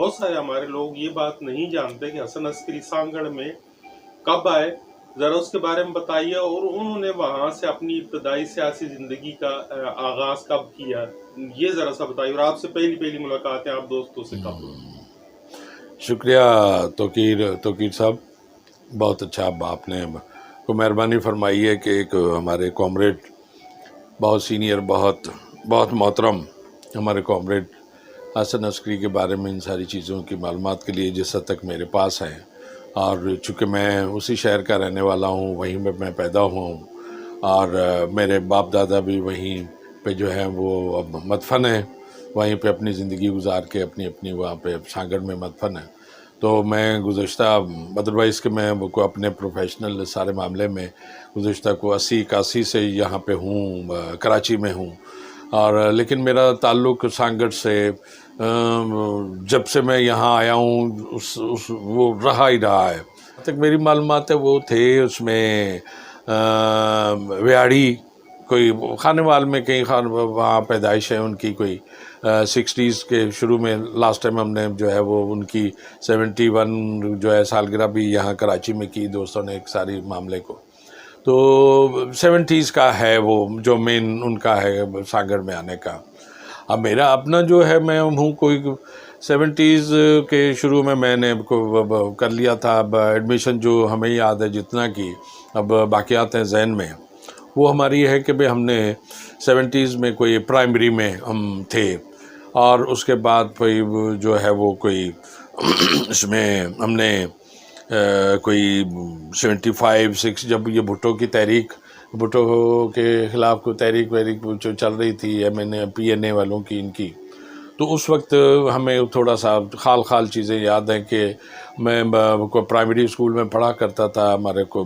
بہت سارے ہمارے لوگ یہ بات نہیں جانتے کہ حسن عسکری سانگڑ میں کب آئے، ذرا اس کے بارے میں بتائیے، اور انہوں نے وہاں سے اپنی ابتدائی سیاسی زندگی کا آغاز کب کیا، یہ ذرا سا بتائیے، اور آپ سے پہلی ملاقاتیں آپ دوستوں سے کب ہوئی؟ شکریہ توقیر صاحب، بہت اچھا آپ نے کو مہربانی فرمائی ہے کہ ایک ہمارے کامریڈ بہت سینئر، بہت محترم ہمارے کامریڈ حسن عسکری کے بارے میں ان ساری چیزوں کی معلومات کے لیے جس حد تک میرے پاس ہیں، اور چونکہ میں اسی شہر کا رہنے والا ہوں، وہیں میں پیدا ہوا ہوں، اور میرے باپ دادا بھی وہیں پہ جو ہے وہ اب مدفن ہیں، وہیں پہ اپنی زندگی گزار کے اپنی وہاں پہ سانگڑ میں مدفن ہے۔ تو میں گزشتہ ادروائز کہ میں کو اپنے پروفیشنل سارے معاملے میں گزشتہ کو 80-81 سے یہاں پہ ہوں، کراچی میں ہوں، اور لیکن میرا تعلق سانگڑ سے جب سے میں یہاں آیا ہوں وہ رہا ہی رہا ہے۔ تک میری معلومات ہے وہ تھے اس میں ویاڑی کوئی خانے وال میں کہیں وہاں پیدائش ہے ان کی، کوئی 60s کے شروع میں، لاسٹ ٹائم ہم نے جو ہے وہ ان کی 71 جو ہے سالگرہ بھی یہاں کراچی میں کی دوستوں نے ایک ساری معاملے کو، تو 70s کا ہے وہ جو مین ان کا ہے سانگڑ میں آنے کا۔ اب میرا اپنا جو ہے میں ہوں کوئی 70s کے شروع میں نے کر لیا تھا، اب ایڈمیشن جو ہمیں یاد ہے جتنا کی، اب باقیات ہیں ذہن میں، وہ ہماری ہے کہ ہم نے 70s میں کوئی پرائمری میں ہم تھے، اور اس کے بعد کوئی جو ہے وہ کوئی اس میں ہم نے کوئی 75-6 جب یہ بھٹو کی تحریک، بھٹو کے خلاف کوئی تحریک جو چل رہی تھی PNA والوں کی، ان کی، تو اس وقت ہمیں تھوڑا سا خال چیزیں یاد ہیں کہ میں پرائمری اسکول میں پڑھا کرتا تھا، ہمارے کو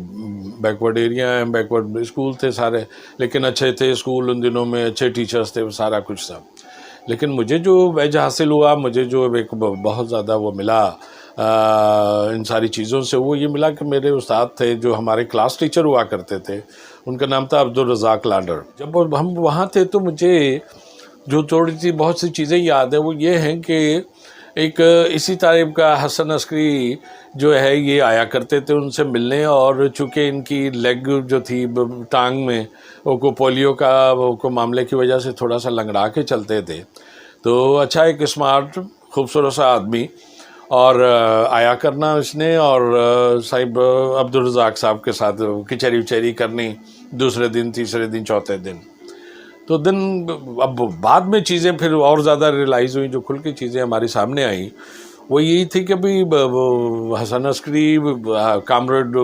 بیکورڈ ایریا ہیں، بیکورڈ اسکول تھے سارے، لیکن اچھے تھے اسکول ان دنوں میں، اچھے ٹیچرز تھے، سارا کچھ تھا، لیکن مجھے جو ویج حاصل ہوا، مجھے جو ایک بہت زیادہ وہ ملا ان ساری چیزوں سے، وہ یہ ملا کہ میرے استاد تھے جو ہمارے کلاس ٹیچر ہوا کرتے تھے، ان کا نام تھا عبدالرزاق لانڈر۔ جب ہم وہاں تھے تو مجھے جو تھوڑی سی بہت سی چیزیں یاد ہیں، وہ یہ ہیں کہ ایک اسی طرح کا حسن عسکری جو ہے یہ آیا کرتے تھے ان سے ملنے، اور چونکہ ان کی لیگ جو تھی ٹانگ میں وہ کو پولیو کا کو معاملے کی وجہ سے تھوڑا سا لنگڑا کے چلتے تھے، تو اچھا ایک اسمارٹ خوبصورت سا آدمی، اور آیا کرنا اس نے، اور صاحب عبدالرزاق صاحب کے ساتھ کچہری وچہری کرنی، دوسرے دن، تیسرے دن، چوتھے دن، تو اب بعد میں چیزیں پھر اور زیادہ ریلائز ہوئیں، جو کھل کے چیزیں ہماری سامنے آئیں، وہ یہی تھی کہ حسن عسکری کامریڈ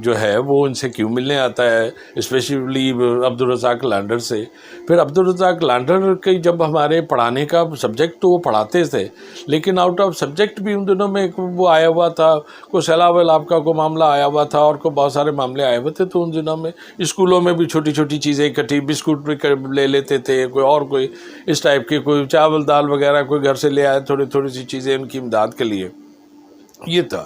جو ہے وہ ان سے کیوں ملنے آتا ہے، اسپیشلی عبدالرزاق لانڈر سے۔ پھر عبدالرزاق لانڈر کے جب ہمارے پڑھانے کا سبجیکٹ تو وہ پڑھاتے تھے، لیکن آؤٹ آف سبجیکٹ بھی ان دنوں میں وہ آیا ہوا تھا، کوئی سیلاب ویلاب کا کوئی معاملہ آیا ہوا تھا، اور کوئی بہت سارے معاملے آئے ہوئے تھے، تو ان دنوں میں اسکولوں میں بھی چھوٹی چھوٹی چیزیں اکٹھی، بسکٹ بھی لے لیتے تھے، کوئی اس ٹائپ کی، کوئی چاول دال وغیرہ کوئی گھر سے لے آئے، تھوڑی سی چیزیں ان کی امداد کے لیے، یہ تھا۔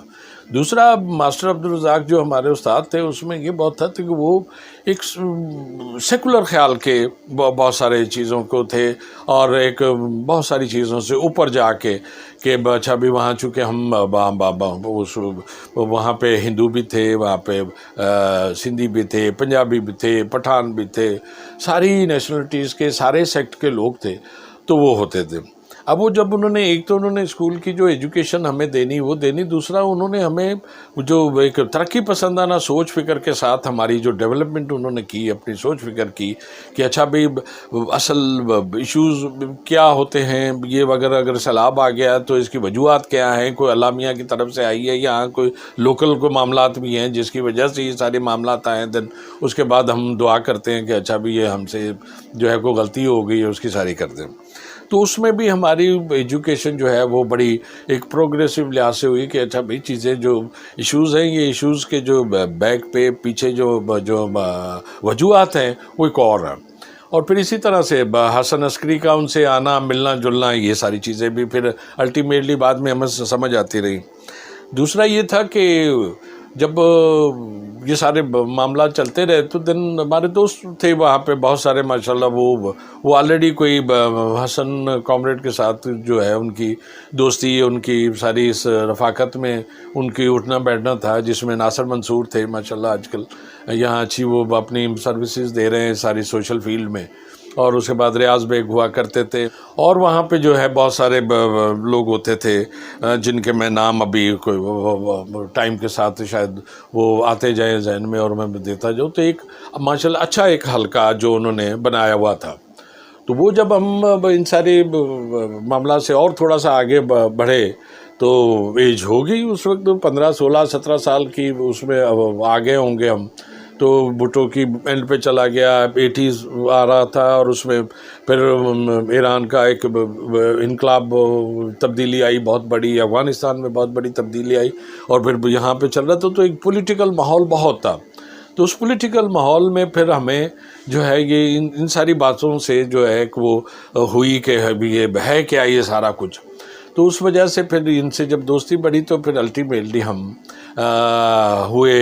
دوسرا ماسٹر عبدالرزاق جو ہمارے استاد تھے، اس میں یہ بہت تھا کہ وہ ایک سیکولر خیال کے بہت سارے چیزوں کو تھے، اور ایک بہت ساری چیزوں سے اوپر جا کے کہ اچھا بھی وہاں چونکہ ہم وہاں پہ ہندو بھی تھے، وہاں پہ سندھی بھی تھے، پنجابی بھی تھے، پٹھان بھی تھے، ساری نیشنلٹیز کے سارے سیکٹ کے لوگ تھے، تو وہ ہوتے تھے۔ اب وہ جب انہوں نے ایک تو انہوں نے اسکول کی جو ایجوکیشن ہمیں دینی وہ دینی، دوسرا انہوں نے ہمیں جو ایک ترقی پسندانہ سوچ فکر کے ساتھ ہماری جو ڈیولپمنٹ انہوں نے کی، اپنی سوچ فکر کی کہ اچھا بھئی اصل ایشوز کیا ہوتے ہیں، یہ اگر سیلاب آ گیا تو اس کی وجوہات کیا ہیں، کوئی اعلامیہ کی طرف سے آئی ہے، یہاں کوئی لوکل کوئی معاملات بھی ہیں جس کی وجہ سے یہ سارے معاملات آئے ہیں، دن اس کے بعد ہم دعا کرتے ہیں کہ اچھا بھی یہ ہم سے جو ہے کوئی غلطی ہو گئی ہے اس کی ساری کر دیں۔ تو اس میں بھی ہماری ایجوکیشن جو ہے وہ بڑی ایک پروگریسو لحاظ سے ہوئی کہ اچھا بھئی چیزیں جو ایشوز ہیں، یہ ایشوز کے جو بیک پہ پیچھے جو وجوہات ہیں وہ ایک اور ہیں، اور پھر اسی طرح سے حسن عسکری کا ان سے آنا ملنا جلنا، یہ ساری چیزیں بھی پھر الٹیمیٹلی بعد میں ہمیں سمجھ آتی رہی۔ دوسرا یہ تھا کہ جب یہ سارے معاملات چلتے رہے تو دن ہمارے دوست تھے وہاں پہ بہت سارے ماشاءاللہ، وہ آلریڈی کوئی حسن کامریڈ کے ساتھ جو ہے ان کی دوستی، ان کی ساری اس رفاقت میں ان کی اٹھنا بیٹھنا تھا، جس میں ناصر منصور تھے ماشاءاللہ، آج کل یہاں اچھی وہ اپنی سروسز دے رہے ہیں ساری سوشل فیلڈ میں، اور اس کے بعد ریاض بیگ ہوا کرتے تھے، اور وہاں پہ جو ہے بہت سارے لوگ ہوتے تھے جن کے میں نام ابھی کوئی ٹائم کے ساتھ شاید وہ آتے جائیں ذہن میں اور میں دیتا جاؤں، تو ایک ماشاءاللہ اچھا ایک حلقہ جو انہوں نے بنایا ہوا تھا۔ تو وہ جب ہم ان سارے معاملات سے اور تھوڑا سا آگے بڑھے تو ایج ہو گئی اس وقت 15 16 17 سال کی، اس میں آگے ہوں گے ہم، تو بھٹو کی اینڈ پہ چلا گیا، 80s آ رہا تھا، اور اس میں پھر ایران کا ایک انقلاب تبدیلی آئی بہت بڑی، افغانستان میں بہت بڑی تبدیلی آئی، اور پھر یہاں پہ چل رہا تھا، تو ایک پولیٹیکل ماحول بہت تھا۔ تو اس پولیٹیکل ماحول میں پھر ہمیں جو ہے یہ ان ساری باتوں سے جو ہے کہ وہ ہوئی کہ یہ ہے کیا یہ سارا کچھ، تو اس وجہ سے پھر ان سے جب دوستی بڑھی تو پھر الٹیمیٹلی ہم ہوئے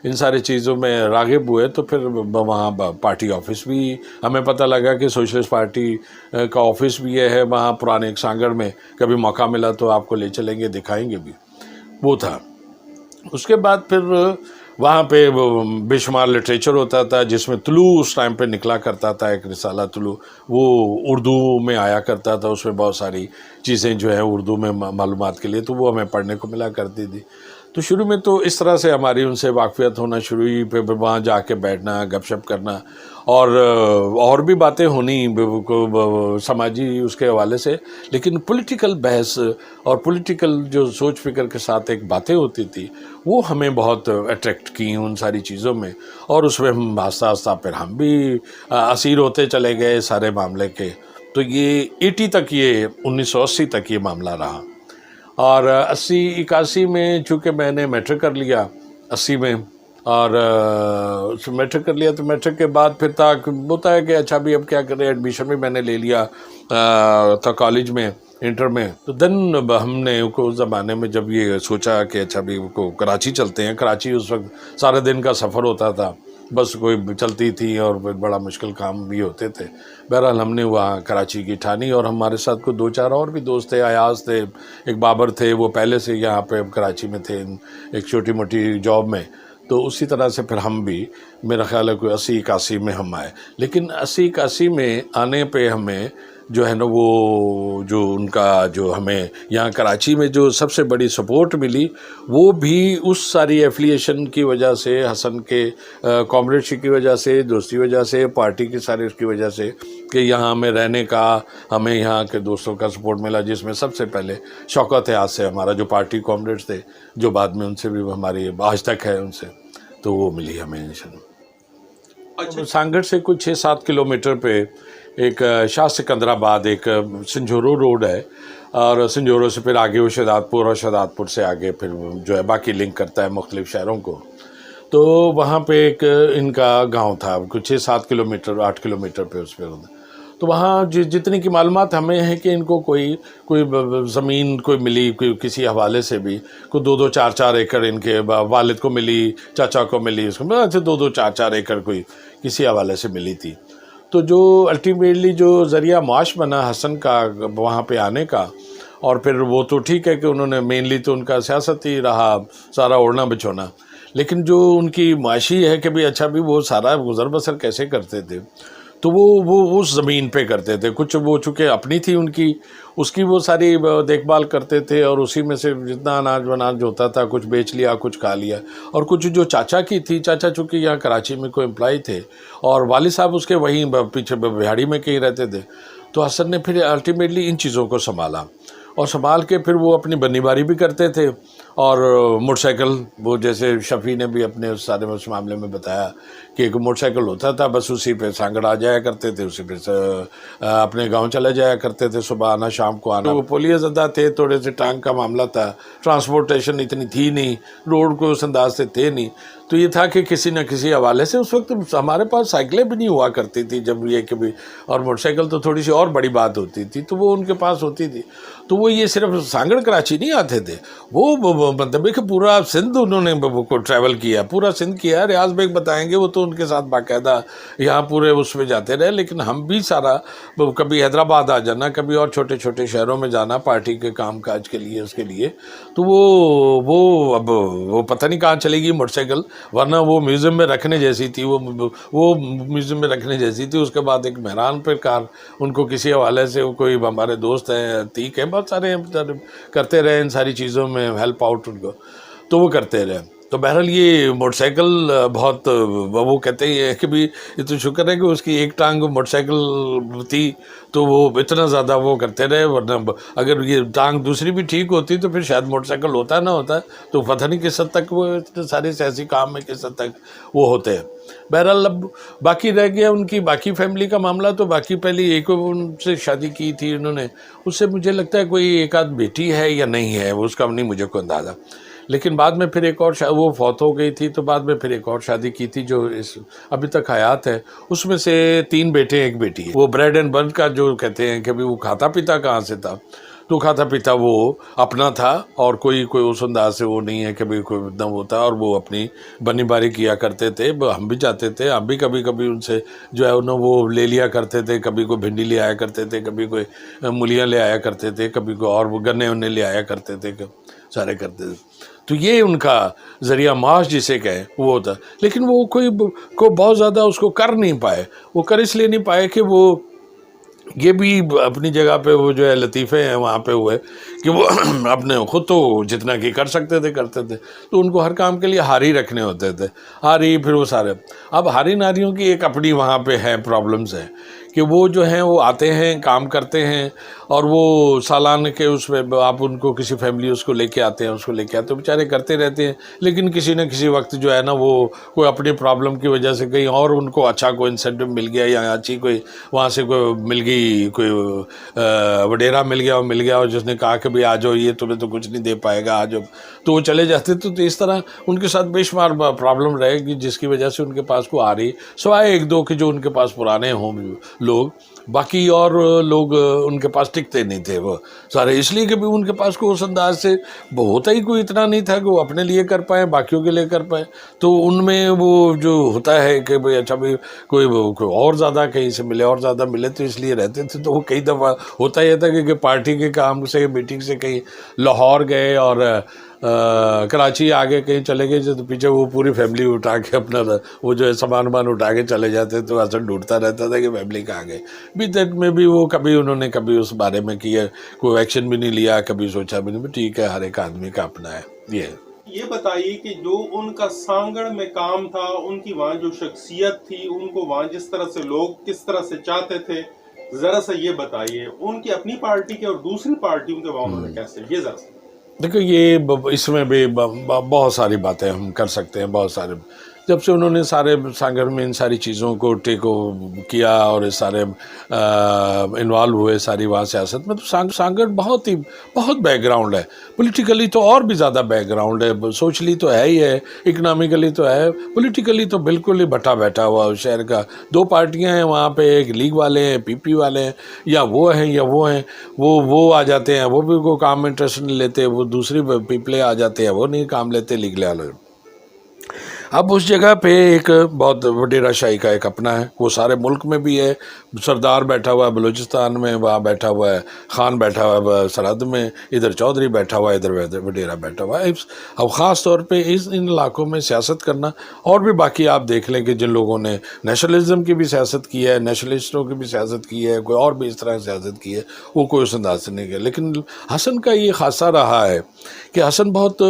ان ساری چیزوں میں راغب ہوئے، تو پھر وہاں پارٹی آفس بھی ہمیں پتہ لگا کہ سوشلسٹ پارٹی کا آفس بھی ہے وہاں پرانے ایک سانگڑ میں، کبھی موقع ملا تو آپ کو لے چلیں گے، دکھائیں گے بھی، وہ تھا۔ اس کے بعد پھر وہاں پہ بے شمار لٹریچر ہوتا تھا، جس میں طلوع اس ٹائم پہ نکلا کرتا تھا، ایک رسالہ طلوع، وہ اردو میں آیا کرتا تھا، اس میں بہت ساری چیزیں جو ہیں اردو میں معلومات کے لیے، تو وہ ہمیں پڑھنے کو ملا کرتی تھی۔ تو شروع میں تو اس طرح سے ہماری ان سے واقفیت ہونا شروع ہوئی، پھر وہاں جا کے بیٹھنا، گپ شپ کرنا، اور بھی باتیں ہونی سماجی اس کے حوالے سے، لیکن پولیٹیکل بحث اور پولیٹیکل جو سوچ فکر کے ساتھ ایک باتیں ہوتی تھی وہ ہمیں بہت اٹریکٹ کی ان ساری چیزوں میں، اور اس میں ہم آہستہ آہستہ پھر ہم بھی اسیر ہوتے چلے گئے سارے معاملے کے۔ تو یہ 80 تک، یہ 1980 تک یہ معاملہ رہا، اور 80 81 میں چونکہ میں نے میٹرک کر لیا 80 میں، اور میٹرک کر لیا، تو میٹرک کے بعد پھر تک ہوتا ہے کہ اچھا بھی اب کیا کریں، ایڈمیشن بھی میں نے لے لیا تھا کالج میں، انٹر میں، تو دن ہم نے اس زمانے میں جب یہ سوچا کہ اچھا بھی کو کراچی چلتے ہیں، کراچی اس وقت سارے دن کا سفر ہوتا تھا، بس کوئی چلتی تھی اور بڑا مشکل کام بھی ہوتے تھے، بہرحال ہم نے وہاں کراچی کی ٹھانی، اور ہمارے ساتھ کوئی 2 4 اور بھی دوست تھے، ایاز تھے، ایک بابر تھے، وہ پہلے سے یہاں پہ کراچی میں تھے ایک چھوٹی موٹی جاب میں، تو اسی طرح سے پھر ہم بھی میرا خیال ہے کوئی 80 81 میں ہم آئے، لیکن 80 81 میں آنے پہ ہمیں جو ہے نا وہ جو ان کا جو ہمیں یہاں کراچی میں جو سب سے بڑی سپورٹ ملی، وہ بھی اس ساری ایفیلیشن کی وجہ سے، حسن کے کامریڈشپ کی وجہ سے، دوستی وجہ سے، پارٹی کی ساری اس کی وجہ سے کہ یہاں ہمیں رہنے کا، ہمیں یہاں کے دوستوں کا سپورٹ ملا، جس میں سب سے پہلے شوکت آج سے ہمارا جو پارٹی کامریڈز تھے، جو بعد میں ان سے بھی ہماری آج تک ہے ان سے، تو وہ ملی ہمیں انشاءاللہ۔ سانگڑ سے کچھ 6 7 کلومیٹر پہ ایک شاہ سکندر آباد ایک سنجورو روڈ ہے، اور سنجورو سے پھر آگے وہ شہداد پور، اور شہداد پور سے آگے پھر جو ہے باقی لنک کرتا ہے مختلف شہروں کو، تو وہاں پہ ایک ان کا گاؤں تھا کچھ 6 7 کلومیٹر 8 کلومیٹر پہ اس پہ، تو وہاں جتنی کی معلومات ہمیں ہیں کہ ان کو کوئی زمین کوئی ملی، کوئی کسی حوالے سے بھی کوئی 2 2 4 4 ایکڑ ان کے والد کو ملی، چاچا کو ملی، اس کو 2 2 4 4 ایکڑ کوئی کسی حوالے سے ملی تھی۔ تو جو الٹیمیٹلی جو ذریعہ معاش بنا حسن کا وہاں پہ آنے کا، اور پھر وہ تو ٹھیک ہے کہ انہوں نے مینلی تو ان کا سیاست ہی رہا سارا اوڑھنا بچھونا، لیکن جو ان کی معاشی ہے کہ بھی اچھا بھی وہ سارا گزر بسر کیسے کرتے تھے، تو وہ اس زمین پہ کرتے تھے، کچھ وہ چونکہ اپنی تھی ان کی، اس کی وہ ساری دیکھ بھال کرتے تھے، اور اسی میں سے جتنا اناج وناج ہوتا تھا کچھ بیچ لیا، کچھ کھا لیا، اور کچھ جو چاچا کی تھی، چاچا چونکہ یہاں کراچی میں کوئی امپلائی تھے، اور والد صاحب اس کے وہیں پیچھے بہاڑی میں کہیں رہتے تھے، تو حسن نے پھر الٹیمیٹلی ان چیزوں کو سنبھالا، اور سنبھال کے پھر وہ اپنی بنی باری بھی کرتے تھے، اور موٹر سائیکل، وہ جیسے شفیع نے بھی اپنے اس معاملے میں بتایا کہ ایک موٹر سائیکل ہوتا تھا، بس اسی پہ سانگڑ آ جایا کرتے تھے، اسی پہ اپنے گاؤں چلے جایا کرتے تھے، صبح آنا شام کو آنا۔ وہ پولیس زدہ تھے، تھوڑے سے ٹانگ کا معاملہ تھا، ٹرانسپورٹیشن اتنی تھی نہیں، روڈ کو اس انداز سے تھے نہیں، تو یہ تھا کہ کسی نہ کسی حوالے سے اس وقت ہمارے پاس سائیکلیں بھی نہیں ہوا کرتی تھی جب یہ کہ بھی، اور موٹر سائیکل تو تھوڑی سی اور بڑی بات ہوتی تھی، تو وہ ان کے پاس ہوتی تھی، تو وہ یہ صرف سانگڑ کراچی نہیں آتے تھے، وہ مطلب کہ پورا سندھ انہوں نے کو ٹریول کیا، پورا سندھ کیا. ریاض بیگ بتائیں گے، وہ تو ان کے ساتھ باقاعدہ یہاں پورے اس میں جاتے رہے. لیکن ہم بھی سارا کبھی حیدرآباد آ جانا، کبھی اور چھوٹے چھوٹے شہروں میں جانا پارٹی کے کام کاج کے لیے، اس کے لیے. تو وہ اب وہ پتہ نہیں کہاں چلے گی موٹر سائیکل، ورنہ وہ میوزیم میں رکھنے جیسی تھی، وہ میوزیم میں رکھنے جیسی تھی. اس کے بعد ایک مہران پر کار ان کو کسی حوالے سے، کوئی ہمارے دوست ہیں عتیق ہیں، بہت سارے کرتے رہے ان ساری چیزوں میں ہیلپ آؤٹ ان کو، تو وہ کرتے رہے. تو بہرحال یہ موٹر سائیکل بہت، وہ کہتے ہیں کہ بھی یہ تو شکر ہے کہ اس کی ایک ٹانگ موٹر سائیکل تھی تو وہ اتنا زیادہ وہ کرتے رہے. ورنہ اگر یہ ٹانگ دوسری بھی ٹھیک ہوتی تو پھر شاید موٹر سائیکل ہوتا نہ ہوتا. تو پتہ نہیں کس حد تک وہ اتنے سارے سیاسی کام میں کس حد تک وہ ہوتے ہیں. بہرحال اب باقی رہ گیا ان کی باقی فیملی کا معاملہ. تو باقی پہلے ایک ان سے شادی کی تھی انہوں نے، اس سے مجھے لگتا ہے کوئی ایک آدھ بیٹی ہے یا نہیں ہے، وہ اس کا نہیں مجھے کوئی اندازہ. لیکن بعد میں پھر ایک اور وہ فوت ہو گئی تھی، تو بعد میں پھر ایک اور شادی کی تھی جو ابھی تک حیات ہے. اس میں سے 3 بیٹے ایک بیٹی ہے. وہ بریڈ اینڈ برن کا جو کہتے ہیں کہ بھی وہ کھاتا پیتا کہاں سے تھا، تو کھاتا پیتا وہ اپنا تھا، اور کوئی اس انداز سے وہ نہیں ہے کہ بھی کوئی اتنا وہ تھا. اور وہ اپنی بنی باری کیا کرتے تھے. ہم بھی جاتے تھے، ہم بھی کبھی کبھی ان سے جو ہے انہوں وہ لے لیا کرتے تھے. کبھی کوئی بھنڈی لے آیا کرتے تھے، کبھی کوئی مولیاں لے آیا کرتے تھے، کبھی کوئی اور وہ گنے انہیں لے آیا کرتے تھے، سارے کرتے تھے. تو یہ ان کا ذریعہ معاش جسے کہیں وہ ہوتا. لیکن وہ کوئی بہت زیادہ اس کو کر نہیں پائے. وہ کر اس لیے نہیں پائے کہ وہ یہ بھی اپنی جگہ پہ وہ جو ہے لطیفے ہیں وہاں پہ ہوئے کہ وہ اپنے خود تو جتنا کہ کر سکتے تھے کرتے تھے. تو ان کو ہر کام کے لیے ہاری رکھنے ہوتے تھے، ہاری. پھر وہ سارے اب ہاری ناریوں کی ایک اپنی وہاں پہ ہے پرابلمز ہیں کہ وہ جو ہیں وہ آتے ہیں کام کرتے ہیں، اور وہ سالانہ کے اس میں آپ ان کو کسی فیملی اس کو لے کے آتے ہیں، اس کو لے کے آتے ہیں، بیچارے کرتے رہتے ہیں. لیکن کسی نہ کسی وقت جو ہے نا وہ کوئی اپنی پرابلم کی وجہ سے کہیں اور ان کو اچھا کوئی انسینٹو مل گیا، یا اچھی کوئی وہاں سے کوئی مل گئی، کوئی وڈیرا مل گیا اور جس نے کہا کہ بھی آ جاؤ، یہ تمہیں تو کچھ نہیں دے پائے گا، آ جاؤ، تو وہ چلے جاتے. تو اس طرح ان کے ساتھ بے شمار پرابلم رہے گی، جس کی وجہ سے ان کے پاس کو آ رہی، سوائے 1-2 کہ جو ان کے پاس پرانے ہوں لوگ، باقی اور لوگ ان کے پاس ٹکتے نہیں تھے وہ سارے. اس لیے کہ بھی ان کے پاس کو اس انداز سے ہوتا ہی کوئی اتنا نہیں تھا کہ وہ اپنے لیے کر پائیں، باقیوں کے لیے کر پائیں. تو ان میں وہ جو ہوتا ہے کہ بھئی اچھا بھی کوئی اور زیادہ کہیں سے ملے، اور زیادہ ملے، تو اس لیے رہتے تھے. تو وہ کئی دفعہ ہوتا یہ تھا کہ پارٹی کے کام سے، میٹنگ سے کہیں لاہور گئے اور کراچی آگے کہیں چلے گئے، جو پیچھے وہ پوری فیملی اٹھا کے اپنا وہ جو ہے سامان اٹھا کے چلے جاتے. تو حسن ڈھونڈتا رہتا تھا کہ فیملی کہاں گئے. بھی دیٹ میں بھی وہ کبھی انہوں نے کبھی اس بارے میں کیا کوئی ایکشن بھی نہیں لیا، کبھی سوچا بھی نہیں. ٹھیک ہے، ہر ایک آدمی کا اپنا ہے. یہ بتائیے کہ جو ان کا سانگڑ میں کام تھا، ان کی وہاں جو شخصیت تھی، ان کو وہاں جس طرح سے لوگ کس طرح سے چاہتے تھے، ذرا سا یہ بتائیے. ان کی اپنی پارٹی کے اور دوسری پارٹیوں کے وہاں انہوں نے کیسے، یہ ذرا سا. دیکھو یہ اس میں بھی بہت ساری باتیں ہم کر سکتے ہیں. بہت سارے جب سے انہوں نے سارے سانگڑ میں ان ساری چیزوں کو ٹیکو کیا اور اس سارے انوالو ہوئے ساری وہاں سیاست میں، تو سانگڑ بہت بیک گراؤنڈ ہے. پولیٹیکلی تو اور بھی زیادہ بیک گراؤنڈ ہے. سوشلی تو ہے ہی ہے، اکنامکلی تو ہے، پولیٹیکلی تو بالکل ہی بٹا بیٹھا ہوا شہر کا. 2 پارٹیاں ہیں وہاں پہ، ایک لیگ والے ہیں، پی پی والے ہیں، یا وہ ہیں یا وہ ہیں. وہ آ جاتے ہیں، وہ بھی کوئی کام میں انٹرسٹ نہیں لیتے. وہ دوسری پیپلے آ جاتے ہیں، وہ نہیں کام لیتے، لیگ والے. اب اس جگہ پہ ایک بہت وڈیرا شاہی کا ایک اپنا ہے، وہ سارے ملک میں بھی ہے. سردار بیٹھا ہوا ہے بلوچستان میں، وہاں بیٹھا ہوا ہے خان، بیٹھا ہوا ہے سرحد میں، ادھر چودھری بیٹھا ہوا ہے، ادھر وڈیرا بیٹھا ہوا ہے. اب خاص طور پہ ان علاقوں میں سیاست کرنا، اور بھی باقی آپ دیکھ لیں کہ جن لوگوں نے نیشنلزم کی بھی سیاست کی ہے، نیشنلسٹوں کی بھی سیاست کی ہے، کوئی اور بھی اس طرح سیاست کی ہے، وہ کوئی اس انداز سے نہیں کیا. لیکن حسن کا یہ خاصہ رہا ہے کہ حسن بہت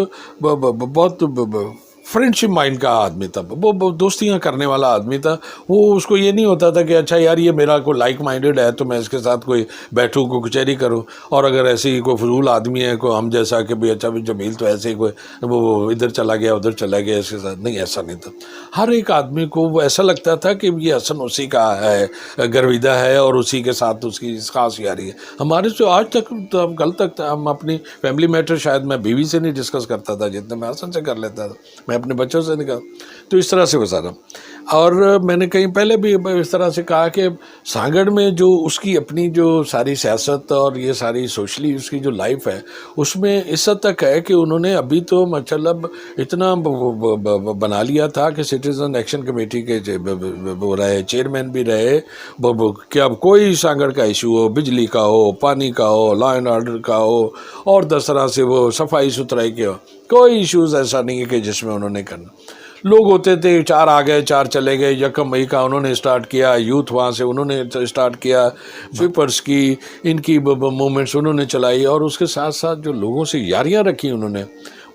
فرینڈشپ مائنڈ کا آدمی تھا. وہ دوستیاں کرنے والا آدمی تھا. وہ اس کو یہ نہیں ہوتا تھا کہ اچھا یار یہ میرا کوئی لائک مائنڈڈ ہے تو میں اس کے ساتھ کوئی بیٹھوں، کوئی کچہری کروں. اور اگر ایسے ہی کوئی فضول آدمی ہے کوئی ہم جیسا کہ بھی اچھا بھی جمیل تو ایسے ہی کوئی وہ ادھر چلا گیا ادھر چلا گیا اس کے ساتھ، نہیں، ایسا نہیں تھا. ہر ایک آدمی کو وہ ایسا لگتا تھا کہ یہ حسن اسی کا ہے، گرویدہ ہے، اور اسی کے ساتھ اس کی خاص یاری ہے. ہمارے سے آج تک تو کل تک ہم اپنی فیملی میٹر شاید میں بیوی سے نہیں ڈسکس کرتا تھا جتنا میں حسن سے کر لیتا تھا، میں اپنے بچوں سے نکال. تو اس طرح سے وہ سارا. اور میں نے کہیں پہلے بھی اس طرح سے کہا کہ سانگڑ میں جو اس کی اپنی جو ساری سیاست اور یہ ساری سوشلی اس کی جو لائف ہے اس میں اس حد تک ہے کہ انہوں نے ابھی تو مطلب اتنا بنا لیا تھا کہ سٹیزن ایکشن کمیٹی کے وہ رہے، چیئرمین بھی رہے کہ اب کوئی سانگڑ کا ایشو ہو، بجلی کا ہو، پانی کا ہو، لا اینڈ آرڈر کا ہو، اور 10 طرح سے وہ صفائی ستھرائی کے ہو، کوئی ایشوز ایسا نہیں ہے کہ جس میں انہوں نے کرنا. لوگ ہوتے تھے 4 آ گئے 4 چلے گئے، 1 مئی کا انہوں نے اسٹارٹ کیا، یوتھ وہاں سے انہوں نے اسٹارٹ کیا، پیپرز کی ان کی موومنٹس انہوں نے چلائی، اور اس کے ساتھ ساتھ جو لوگوں سے یاریاں رکھی انہوں نے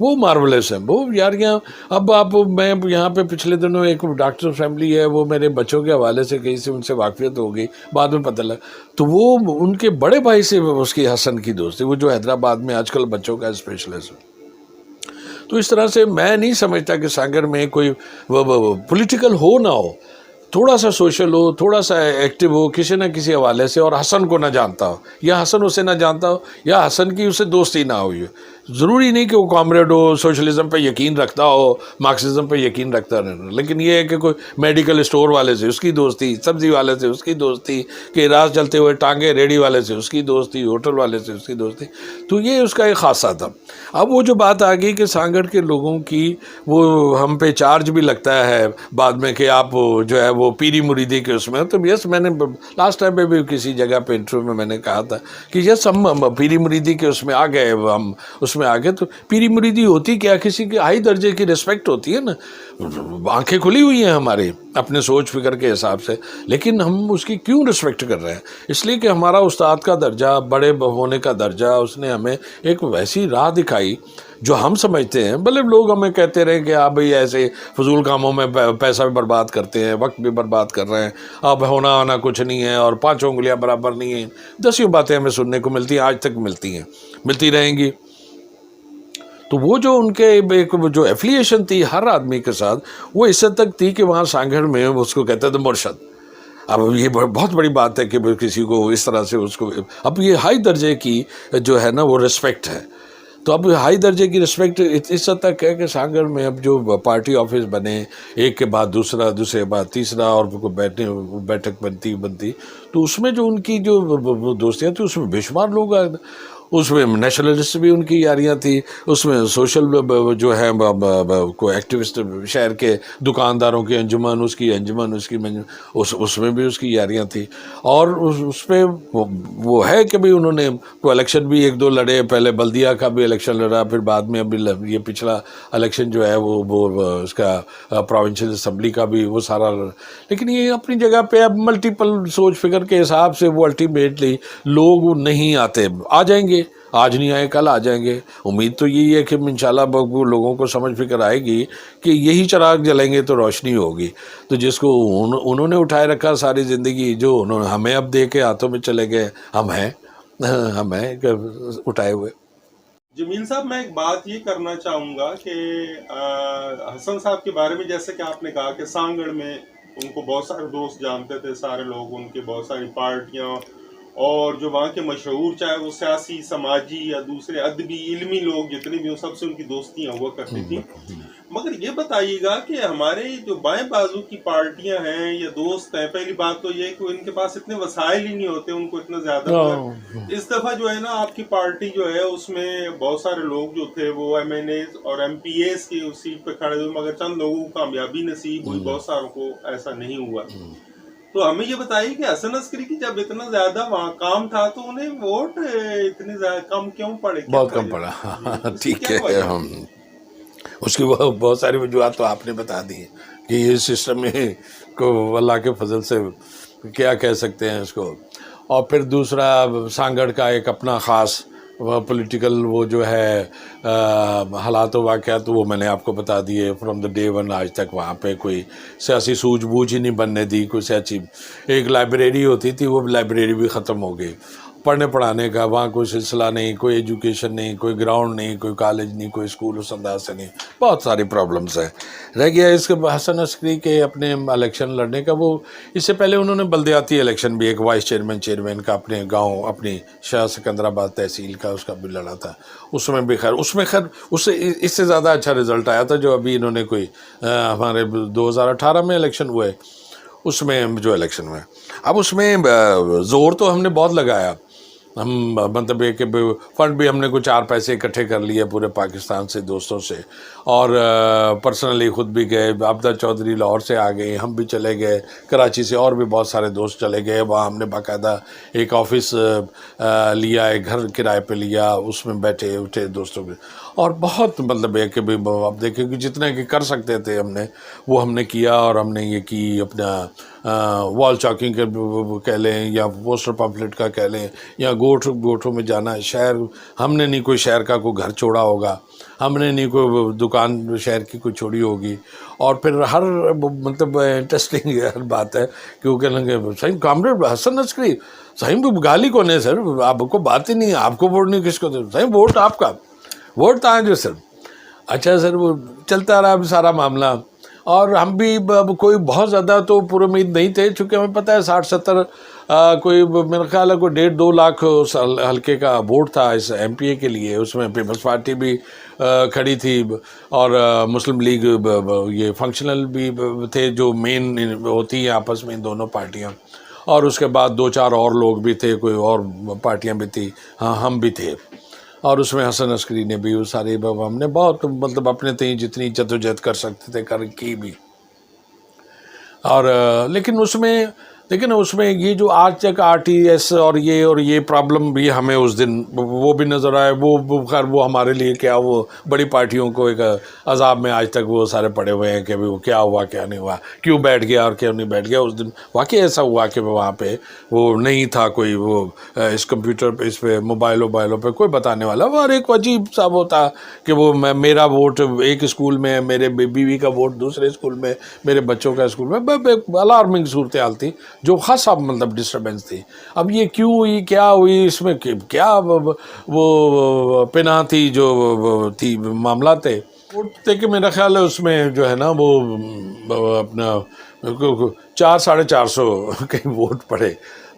وہ مارولس ہیں. وہ یاریاں اب میں یہاں پہ پچھلے دنوں ایک ڈاکٹر فیملی ہے، وہ میرے بچوں کے حوالے سے کہیں سے ان سے واقفیت ہو گئی، بعد میں پتہ لگا تو وہ ان کے بڑے بھائی سے اس کی حسن کی دوستی، وہ جو حیدرآباد میں آج کل بچوں کا اسپیشلسٹ ہے. تو اس طرح سے میں نہیں سمجھتا کہ سانگڑ میں کوئی پولیٹیکل ہو نہ ہو، تھوڑا سا سوشل ہو، تھوڑا سا ایکٹیو ہو کسی نہ کسی حوالے سے، اور حسن کو نہ جانتا ہو یا حسن اسے نہ جانتا ہو یا حسن کی اسے دوستی نہ ہوئی ہو. ضروری نہیں کہ وہ کامریڈ ہو، سوشلزم پہ یقین رکھتا ہو، مارکسزم پہ یقین رکھتا رہنا، لیکن یہ ہے کہ کوئی میڈیکل اسٹور والے سے اس کی دوستی، سبزی والے سے اس کی دوستی، کہ راز چلتے ہوئے ٹانگے ریڑھی والے سے اس کی دوستی، ہوٹل والے سے اس کی دوستی، تو یہ اس کا ایک خاصہ تھا. اب وہ جو بات آ گئی کہ سانگڑ کے لوگوں کی وہ ہم پہ چارج بھی لگتا ہے بعد میں کہ آپ جو ہے وہ پیری مریدی کے اس میں، تو یس میں نے لاسٹ ٹائم پہ بھی کسی جگہ پہ انٹرویو میں نے کہا تھا کہ یس ہم پیری مریدی کے اس میں آ گئے، ہم اس میں آ گئے. تو پیری مریدی ہوتی کیا؟ کسی کی ہائی درجے کی رسپیکٹ ہوتی ہے نا، آنکھیں کھلی ہوئی ہیں ہماری اپنے سوچ فکر کے حساب سے، لیکن ہم اس کی کیوں رسپیکٹ کر رہے ہیں؟ اس لیے کہ ہمارا استاد کا درجہ، بڑے ہونے کا درجہ، اس نے ہمیں ایک ویسی راہ دکھائی جو ہم سمجھتے ہیں. بھلے لوگ ہمیں کہتے رہے کہ آپ بھئی ایسے فضول کاموں میں پیسہ بھی برباد کرتے ہیں، وقت بھی برباد کر رہے ہیں، اب ہونا آنا کچھ نہیں ہے اور 5 انگلیاں برابر نہیں ہیں، 10 باتیں ہمیں سننے کو ملتی ہیں، آج تک ملتی ہیں، ملتی رہیں گی. تو وہ جو ان کے ایک جو ایفیلیشن تھی ہر آدمی کے ساتھ، وہ اس حد تک تھی کہ وہاں سانگڑ میں اس کو کہتے تھے مرشد. اب یہ بہت بڑی بات ہے کہ کسی کو اس طرح سے اس کو، اب یہ ہائی درجے کی جو ہے نا وہ رسپیکٹ ہے. تو اب ہائی درجے کی رسپیکٹ اس حد تک ہے کہ سانگڑ میں اب جو پارٹی آفس بنے، ایک کے بعد دوسرا، دوسرے کے بعد تیسرا، اور بیٹھک بنتی، تو اس میں جو ان کی جو دوستیاں تھیں اس میں بے شمار لوگ آئے، اس میں نیشنلسٹ بھی ان کی یاریاں تھیں، اس میں سوشل جو ہے کوئی ایکٹیوسٹ شہر کے دکانداروں کی انجمن، اس کی انجمن، اس میں بھی اس کی یاریاں تھیں. اور اس پہ وہ ہے کہ بھی انہوں نے کوئی الیکشن بھی 1-2 لڑے، پہلے بلدیہ کا بھی الیکشن لڑا، پھر بعد میں ابھی یہ پچھلا الیکشن جو ہے وہ اس کا پروونشل اسمبلی کا بھی وہ سارا لڑا. لیکن یہ اپنی جگہ پہ اب ملٹیپل سوچ فکر کے حساب سے وہ الٹیمیٹلی لوگ نہیں آتے، آ جائیں گے، آج نہیں آئے کل آ جائیں گے. امید تو یہی ہے کہ انشاءاللہ لوگوں کو سمجھ فکر آئے گی کہ یہی چراغ جلیں گے تو روشنی ہوگی. تو جس کو انہوں نے اٹھائے رکھا ساری زندگی، جو انہوں نے ہمیں اب دے کے ہاتھوں میں چلے گئے، ہم ہیں اٹھائے ہوئے. جمیل صاحب، میں ایک بات یہ کرنا چاہوں گا کہ حسن صاحب کے بارے میں جیسے کہ آپ نے کہا کہ سانگڑ میں ان کو بہت سارے دوست جانتے تھے، سارے لوگ، ان کے بہت ساری پارٹیاں، اور جو وہاں کے مشہور چاہے وہ سیاسی، سماجی یا دوسرے ادبی، علمی لوگ جتنے بھی ہوں، سب سے ان کی دوستیاں ہوا کرتی تھیں. مگر یہ بتائیے گا کہ ہمارے جو بائیں بازو کی پارٹیاں ہیں یا دوست ہیں، پہلی بات تو یہ کہ ان کے پاس اتنے وسائل ہی نہیں ہوتے، ان کو اتنا زیادہ. اس دفعہ جو ہے نا آپ کی پارٹی جو ہے اس میں بہت سارے لوگ جو تھے وہ ایم این ایز اور ایم پی ایز کی سیٹ پہ کھڑے ہوئے، مگر چند لوگوں کو کامیابی نصیب ہوئی، بہت ساروں کو ایسا نہیں ہوا. تو ہمیں یہ بتائیے کہ حسن عسکری کی جب اتنا زیادہ وہاں کام تھا تو انہیں ووٹ اتنے زیادہ کم کیوں پڑے؟ بہت کم پڑا. ٹھیک ہے، اس کی بہت ساری وجوہات تو آپ نے بتا دی ہیں کہ یہ سسٹم میں کو اللہ کے فضل سے کیا کہہ سکتے ہیں اس کو. اور پھر دوسرا سانگڑ کا ایک اپنا خاص پولیٹیکل وہ جو ہے حالات و واقعات، وہ میں نے آپ کو بتا دیے فرام دا ڈے ون آج تک. وہاں پہ کوئی سیاسی سوجھ بوجھ ہی نہیں بننے دی. کوئی سیاسی ایک لائبریری ہوتی تھی، وہ لائبریری بھی ختم ہو گئی. پڑھنے پڑھانے کا وہاں کوئی سلسلہ نہیں, کوئی ایجوکیشن نہیں, کوئی گراؤنڈ نہیں, کوئی کالج نہیں, کوئی اسکول اس انداز سے نہیں, بہت ساری پرابلمس ہیں. رہ گیا اس کے حسن عسکری کے اپنے الیکشن لڑنے کا. وہ اس سے پہلے انہوں نے بلدیاتی الیکشن بھی ایک وائس چیئرمین کا اپنے گاؤں اپنی شاہ سکندرآباد تحصیل کا اس کا بھی لڑا تھا. اس میں بھی خیر اس سے اس سے زیادہ اچھا رزلٹ آیا تھا جو ابھی انہوں نے کوئی ہمارے 2018 میں الیکشن ہوئے اس میں جو الیکشن ہوئے. اب اس میں زور تو ہم نے بہت لگایا, ہم مطلب یہ کہ فنڈ بھی ہم نے کچھ 4 پیسے اکٹھے کر لیے پورے پاکستان سے دوستوں سے, اور پرسنلی خود بھی گئے. عابدہ چودھری لاہور سے آ گئے, ہم بھی چلے گئے کراچی سے, اور بھی بہت سارے دوست چلے گئے. وہاں ہم نے باقاعدہ ایک آفس لیا, ایک گھر کرائے پہ لیا, اس میں بیٹھے اٹھے دوستوں کے, اور بہت مطلب ہے کہ اب دیکھیں کہ جتنے کہ کر سکتے تھے ہم نے وہ ہم نے کیا. اور ہم نے یہ کی اپنا وال چاکنگ کا کہہ لیں یا پوسٹر پمفلٹ کا کہہ لیں یا گوٹھوں میں جانا. شہر ہم نے نہیں کوئی شہر کا کوئی گھر چھوڑا ہوگا, ہم نے نہیں کوئی دکان شہر کی کوئی چھوڑی ہوگی. اور پھر ہر مطلب انٹرسٹنگ بات ہے کہ وہ کہنے لگے صحیح کامریڈ حسن عسکری صحیح گالی کون ہے سر, آپ کو بات ہی نہیں, آپ کو ووٹ نہیں کس کو دے, صحیح ووٹ آپ کا, ووٹ تو جو سر. اچھا سر وہ چلتا رہا سارا معاملہ. اور ہم بھی کوئی بہت زیادہ تو پر امید نہیں تھے, چونکہ ہمیں پتہ ہے 60-70 کوئی میرا خیال ہے کوئی 1.5-2 لاکھ حلقے کا ووٹ تھا اس ایم پی اے کے لیے. اس میں پیپلز پارٹی بھی کھڑی تھی اور مسلم لیگ یہ فنکشنل بھی تھے جو مین ہوتی ہیں آپس میں دونوں پارٹیاں, اور اس کے بعد 2-4 اور لوگ بھی تھے, کوئی اور پارٹیاں بھی تھی, ہاں ہم بھی تھے. اور اس میں حسن عسکری نے بھی سارے ہم نے بہت مطلب اپنے تئیں جتنی جدوجہد کر سکتے تھے کی بھی. اور لیکن اس میں یہ جو آج تک آر ٹی ایس اور یہ پرابلم بھی ہمیں اس دن وہ بھی نظر آئے. وہ خیر وہ ہمارے لیے کیا, وہ بڑی پارٹیوں کو ایک عذاب میں آج تک وہ سارے پڑے ہوئے ہیں کہ وہ کیا ہوا کیا نہیں ہوا, کیوں بیٹھ گیا اور کیوں نہیں بیٹھ گیا. اس دن واقعی ایسا ہوا کہ وہاں پہ وہ نہیں تھا کوئی وہ اس کمپیوٹر پہ اس پہ موبائلوں پہ کوئی بتانے والا. وہ اور ایک عجیب سا وہ تھا کہ وہ میرا ووٹ ایک اسکول میں, میرے بیوی کا ووٹ دوسرے اسکول میں, میرے بچوں کا اسکول میں, الارمنگ صورتحال تھی جو خاصا مطلب ڈسٹربنس تھی. اب یہ کیوں ہوئی, کیا ہوئی, اس میں کیا وہ پناہ تھی جو تھی معاملات تھے. کہ میرا خیال ہے اس میں جو ہے نا وہ اپنا 400-450 کہیں ووٹ پڑے.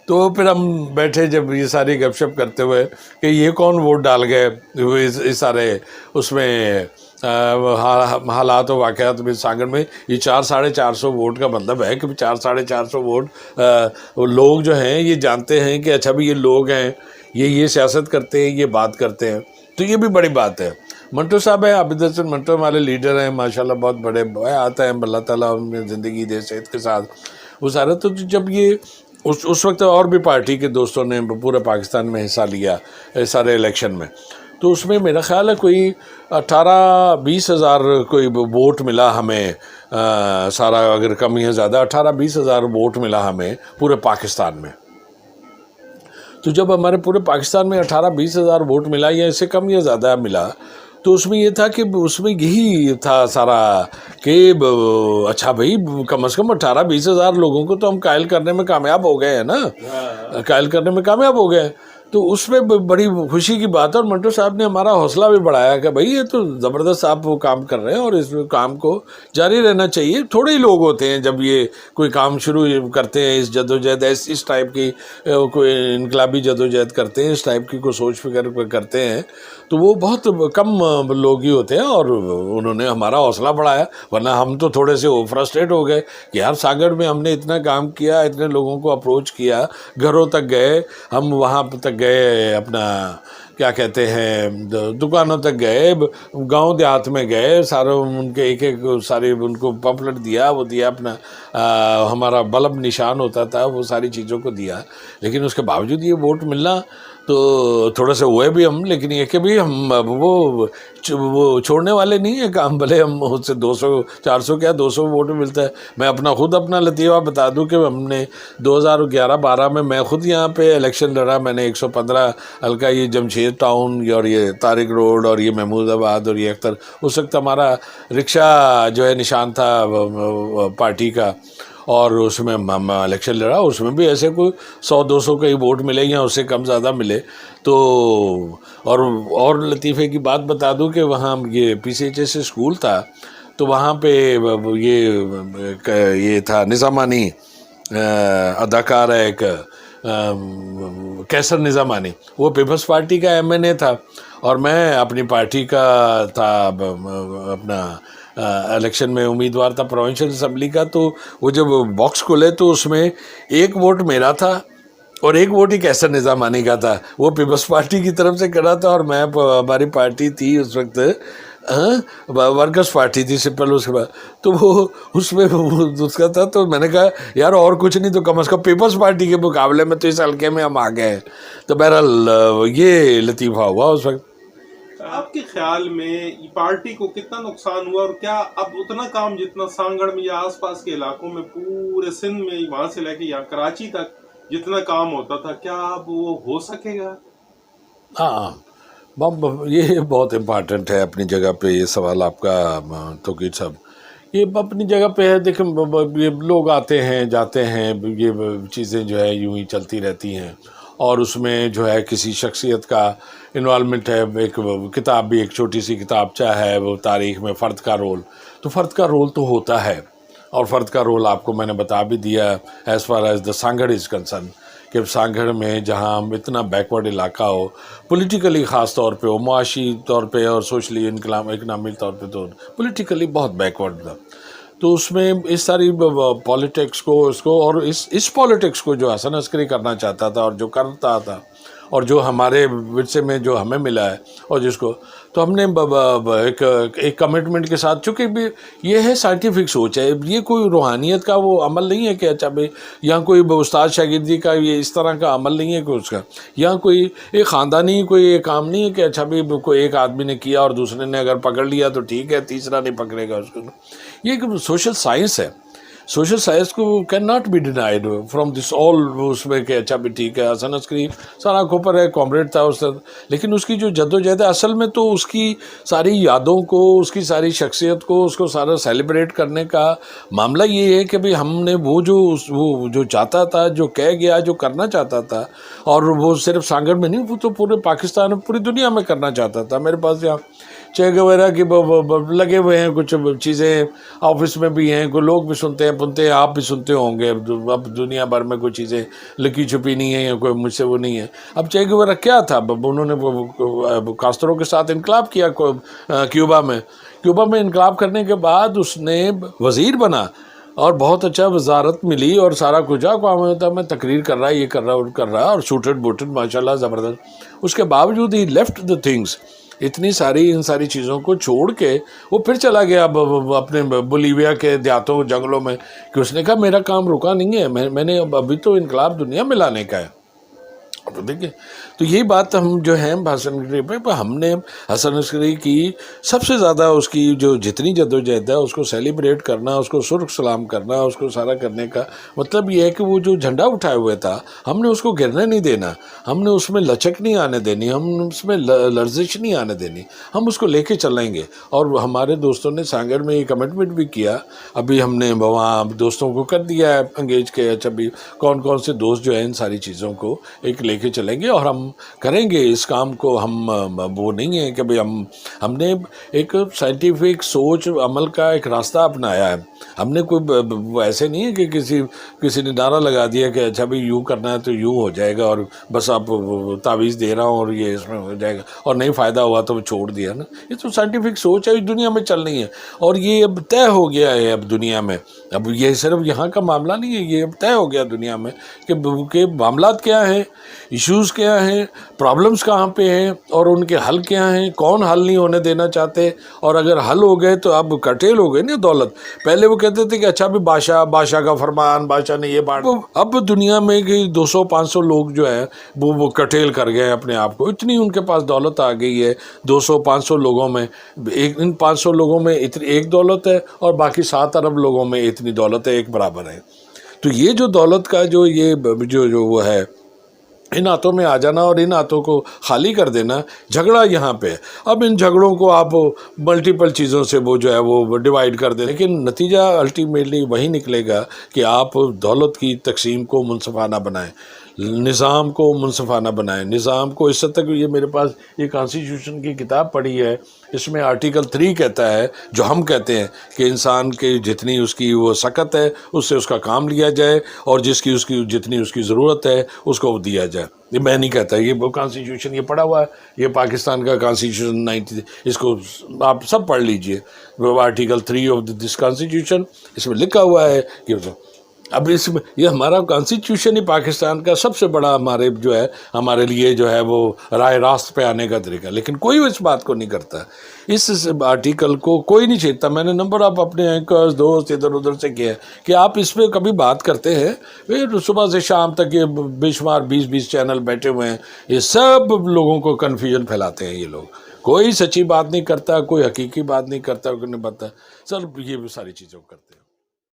تو پھر ہم بیٹھے جب یہ ساری گپ شپ کرتے ہوئے کہ یہ کون ووٹ ڈال گئے اس سارے اس میں حالات و واقعات میں سانگڑ میں. یہ 400-450 ووٹ کا مطلب ہے کہ 400-450 ووٹ لوگ جو ہیں یہ جانتے ہیں کہ اچھا بھی یہ لوگ ہیں, یہ سیاست کرتے ہیں, یہ بات کرتے ہیں. تو یہ بھی بڑی بات ہے. منٹو صاحب ہیں, عابد حسن منٹو ہمارے لیڈر ہیں ماشاءاللہ, بہت بڑے آتے ہیں, اللہ تعالیٰ ان میں زندگی دے صحت کے ساتھ وہ سارے. تو جب یہ اس وقت اور بھی پارٹی کے دوستوں نے پورے پاکستان میں حصہ لیا سارے الیکشن میں, تو اس میں میرا خیال ہے کوئی 18-20 ہزار کوئی ووٹ ملا ہمیں, سارا اگر کم یا زیادہ 18-20 ہزار ووٹ ملا ہمیں پورے پاکستان میں. تو جب ہمارے پورے پاکستان میں 18-20 ہزار ووٹ ملا یا اس سے کم یا زیادہ ملا, تو اس میں یہ تھا کہ اس میں یہی تھا سارا کہ اچھا بھائی کم از کم 18-20 ہزار لوگوں کو تو ہم قائل کرنے میں کامیاب ہو گئے ہیں نا, قائل کرنے میں کامیاب ہو گئے. تو اس میں بڑی خوشی کی بات ہے. اور منٹو صاحب نے ہمارا حوصلہ بھی بڑھایا کہ بھائی یہ تو زبردست آپ وہ کام کر رہے ہیں اور اس کام کو جاری رہنا چاہیے. تھوڑے ہی لوگ ہوتے ہیں جب یہ کوئی کام شروع کرتے ہیں, اس جدوجہد اس ٹائپ کی کوئی انقلابی جدوجہد کرتے ہیں, اس ٹائپ کی کوئی سوچ فکر کرتے ہیں, تو وہ بہت کم لوگ ہی ہوتے ہیں. اور انہوں نے ہمارا حوصلہ بڑھایا, ورنہ ہم تو تھوڑے سے فرسٹریٹ ہو گئے کہ یار ساگر میں ہم نے اتنا کام کیا, اتنے لوگوں کو اپروچ کیا, گھروں تک گئے ہم, وہاں تک گئے, اپنا کیا کہتے ہیں دکانوں تک گئے, گاؤں دیہات میں گئے, سارے ان کے ایک سارے ان کو پمفلٹ دیا, وہ دیا اپنا ہمارا بلب نشان ہوتا تھا, وہ ساری چیزوں کو دیا. لیکن اس کے باوجود یہ ووٹ ملنا تو تھوڑے سے ہوئے بھی ہم, لیکن یہ کہ بھی ہم وہ چھوڑنے والے نہیں ہیں کام. بھلے ہم اس سے 200-400 کیا 200 ووٹ ملتا ہے. میں اپنا لطیفہ بتا دوں کہ ہم نے 2011-12 میں خود یہاں پہ الیکشن لڑا. میں نے 115 حلقہ یہ جمشید ٹاؤن اور یہ طارق روڈ اور یہ محمود آباد اور یہ اختر, اس وقت ہمارا رکشہ جو ہے نشان تھا پارٹی کا, اور اس میں الیکشن لڑا, اس میں بھی ایسے کوئی 100-200 کئی ووٹ ملے یا اس سے کم زیادہ ملے. تو اور لطیفے کی بات بتا دوں کہ وہاں یہ PCHS اسکول تھا, تو وہاں پہ یہ تھا نظامانی اداکار ہے ایک کیسر نظامانی, وہ پیپلز پارٹی کا MNA تھا اور میں اپنی پارٹی کا تھا اپنا الیکشن میں امیدوار تھا پروونشل اسمبلی کا. تو وہ جب باکس کھلے تو اس میں 1 ووٹ میرا تھا اور 1 ووٹ ہی کیسر نظامانی کا تھا. وہ پیپلز پارٹی کی طرف سے کھڑا تھا اور میں, ہماری پارٹی تھی اس وقت ورکرز پارٹی تھی سمپل. اس کے بعد تو وہ اس میں اس کا تھا, تو میں نے کہا یار اور کچھ نہیں تو کم از کم پیپلز پارٹی کے مقابلے میں تو اس حلقے میں ہم آ گئے ہیں. تو بہرحال یہ لطیفہ ہوا اس وقت. آپ کے خیال میں پارٹی کو کتنا نقصان ہوا, اور کیا اب اتنا کام جتنا سانگڑ میں یا آس پاس کے علاقوں میں پورے سندھ میں وہاں سے لے کے یہاں کراچی تک جتنا کام ہوتا تھا, کیا اب وہ ہو سکے گا؟ ہاں, یہ بہت امپارٹنٹ ہے اپنی جگہ پہ یہ سوال آپ کا توقیر صاحب. یہ اپنی جگہ پہ ہے. دیکھیں یہ لوگ آتے ہیں جاتے ہیں, یہ چیزیں جو ہے یوں ہی چلتی رہتی ہیں, اور اس میں جو ہے کسی شخصیت کا انوالومنٹ ہے. ایک کتاب بھی, ایک چھوٹی سی کتابچہ ہے وہ تاریخ میں فرد کا رول, تو فرد کا رول تو ہوتا ہے, اور فرد کا رول آپ کو میں نے بتا بھی دیا as far as the Sanghar is concern, کہ سانگھڑ میں جہاں اتنا بیکورڈ علاقہ ہو پولیٹیکلی, خاص طور پہ ہو, معاشی طور پہ اور سوشلی اکنامک طور پہ تو پولیٹیکلی بہت بیکورڈ تھا. تو اس میں اس ساری پالیٹکس کو اور اس پالیٹکس کو جو حسن عسکری کرنا چاہتا تھا اور جو کرتا تھا, اور جو ہمارے ورثے میں جو ہمیں ملا ہے اور جس کو, تو ہم نے ایک کمٹمنٹ کے ساتھ, چونکہ بھی یہ ہے سائنٹیفک سوچ ہے, یہ کوئی روحانیت کا وہ عمل نہیں ہے کہ اچھا بھائی یہاں کوئی استاد شاگردی کا یہ اس طرح کا عمل نہیں ہے کہ اس کا, یہاں کوئی ایک خاندانی کوئی ایک کام نہیں ہے کہ اچھا بھائی کوئی ایک آدمی نے کیا اور دوسرے نے اگر پکڑ لیا تو ٹھیک ہے, تیسرا نہیں پکڑے گا اس کو. یہ ایک سوشل سائنس ہے. سوشل سائنس کو can not be denied from this all, اس میں کہ اچھا بھی ٹھیک ہے حسن عسکری سارا کھوپر ہے, کامریڈ تھا اس, لیکن اس کی جو جد و جہد ہے اصل میں تو اس کی ساری یادوں کو, اس کی ساری شخصیت کو, اس کو سارا سیلیبریٹ کرنے کا معاملہ یہ ہے کہ بھئی ہم نے وہ جو چاہتا تھا, جو کہہ گیا, جو کرنا چاہتا تھا, اور وہ صرف سانگڑ میں نہیں, وہ تو پورے پاکستان پوری دنیا میں کرنا چاہتا تھا. میرے پاس یہاں چے گویرا کی لگے ہوئے ہیں کچھ چیزیں, آفس میں بھی ہیں, کوئی لوگ بھی سنتے ہیں پنتے ہیں, آپ بھی سنتے ہوں گے. اب دنیا بھر میں کوئی چیزیں لکی چھپی نہیں ہیں یا کوئی مجھ سے وہ نہیں ہے. اب چے گویرا کیا تھا, انہوں نے کاسترو کے ساتھ انقلاب کیا کیوبا میں انقلاب کرنے کے بعد اس نے وزیر بنا اور بہت اچھا وزارت ملی اور سارا کچھ ہوتا, میں تقریر کر رہا, یہ کر رہا اور سوٹڈ بوٹڈ ماشاءاللہ زبردست. اس کے باوجود ہی لیفٹ دا تھنگس, ان ساری چیزوں کو چھوڑ کے وہ پھر چلا گیا اپنے بولیویا کے دیہاتوں جنگلوں میں, کہ اس نے کہا میرا کام رکا نہیں ہے, میں نے ابھی تو انقلاب دنیا میں لانے کا ہے. تو دیکھیں, تو یہی بات ہم جو ہیں حسن عسکری پہ, ہم نے حسن عسکری کی سب سے زیادہ اس کی جو جتنی جدوجہد ہے اس کو سیلیبریٹ کرنا, اس کو سرخ سلام کرنا, اس کو سارا کرنے کا مطلب یہ ہے کہ وہ جو جھنڈا اٹھائے ہوئے تھا ہم نے اس کو گرنے نہیں دینا, ہم نے اس میں لچک نہیں آنے دینی, ہم نے اس میں لرزش نہیں آنے دینی, ہم اس کو لے کے چلیں گے. اور ہمارے دوستوں نے سانگڑ میں یہ کمٹمنٹ بھی کیا, ابھی ہم نے وہاں دوستوں کو کر دیا ہے انگیج کے, اچھا بھی کون سے دوست جو ہیں ان ساری چیزوں کو ایک لے کے چلیں گے اور ہم کریں گے اس کام کو. ہم وہ نہیں ہے کہ بھئی ہم نے ایک سائنٹیفک سوچ عمل کا ایک راستہ اپنایا ہے. ہم نے کوئی ایسے نہیں ہے کہ کسی نے نعرہ لگا دیا کہ اچھا بھئی یوں کرنا ہے تو یوں ہو جائے گا, اور بس آپ تعویذ دے رہا ہوں اور یہ اس میں ہو جائے گا, اور نہیں فائدہ ہوا تو چھوڑ دیا نا. یہ تو سائنٹیفک سوچ ہے, دنیا میں چل رہی ہے, اور یہ اب طے ہو گیا ہے اب دنیا میں. اب یہ صرف یہاں کا معاملہ نہیں ہے, یہ اب طے ہو گیا دنیا میں کہ معاملات کیا ہیں, ایشوز کیا ہیں, پرابلمز کہاں پہ ہیں, اور ان کے حل کیا ہیں, کون حل نہیں ہونے دینا چاہتے, اور اگر حل ہو گئے تو اب کٹیل ہو گئے نا دولت. پہلے وہ کہتے تھے کہ اچھا بھی بادشاہ کا فرمان, بادشاہ نے یہ بات, اب دنیا میں کہ 200-500 لوگ جو ہے وہ کٹیل کر گئے اپنے آپ کو, اتنی ان کے پاس دولت آ گئی ہے. 200-500 لوگوں میں ان 500 لوگوں میں اتنی ایک دولت ہے, اور باقی 7 ارب لوگوں میں اتنی دولت ہے, ایک برابر ہے. تو یہ جو دولت کا جو وہ ہے ان ہاتھوں میں آ جانا اور ان ہاتھوں کو خالی کر دینا، جھگڑا یہاں پہ ہے۔ اب ان جھگڑوں کو آپ ملٹیپل چیزوں سے وہ جو ہے وہ ڈیوائیڈ کر دیں، لیکن نتیجہ الٹیمیٹلی وہی نکلے گا کہ آپ دولت کی تقسیم کو منصفانہ بنائیں، نظام کو منصفانہ بنائیں، نظام کو اس حد تک۔ یہ میرے پاس یہ کانسٹیٹیوشن کی کتاب پڑھی ہے، اس میں آرٹیکل 3 کہتا ہے، جو ہم کہتے ہیں کہ انسان کے جتنی اس کی وہ سکت ہے اس سے اس کا کام لیا جائے، اور اس کی جتنی اس کی ضرورت ہے اس کو دیا جائے۔ یہ میں نہیں کہتا، یہ وہ کانسٹیٹیوشن یہ پڑھا ہوا ہے، یہ پاکستان کا کانسٹیٹیوشن 90، اس کو آپ سب پڑھ لیجئے، وہ آرٹیکل 3 آف دس کانسٹیٹیوشن، اس میں لکھا ہوا ہے کہ اب اس میں یہ ہمارا کانسٹیٹیوشن ہی پاکستان کا سب سے بڑا ہمارے لیے جو ہے وہ رائے راست پہ آنے کا طریقہ، لیکن کوئی اس بات کو نہیں کرتا، اس آرٹیکل کو کوئی نہیں چھیڑتا۔ میں نے نمبر آپ اپنے اینکرز دوست ادھر ادھر سے کیا ہے کہ آپ اس پہ کبھی بات کرتے ہیں، پھر صبح سے شام تک یہ بے شمار 20 چینل بیٹھے ہوئے ہیں، یہ سب لوگوں کو کنفیوژن پھیلاتے ہیں۔ یہ لوگ کوئی سچی بات نہیں کرتا، کوئی حقیقی بات نہیں کرتا، کوئی نہیں بتا، سر یہ ساری چیزیں کرتے ہیں۔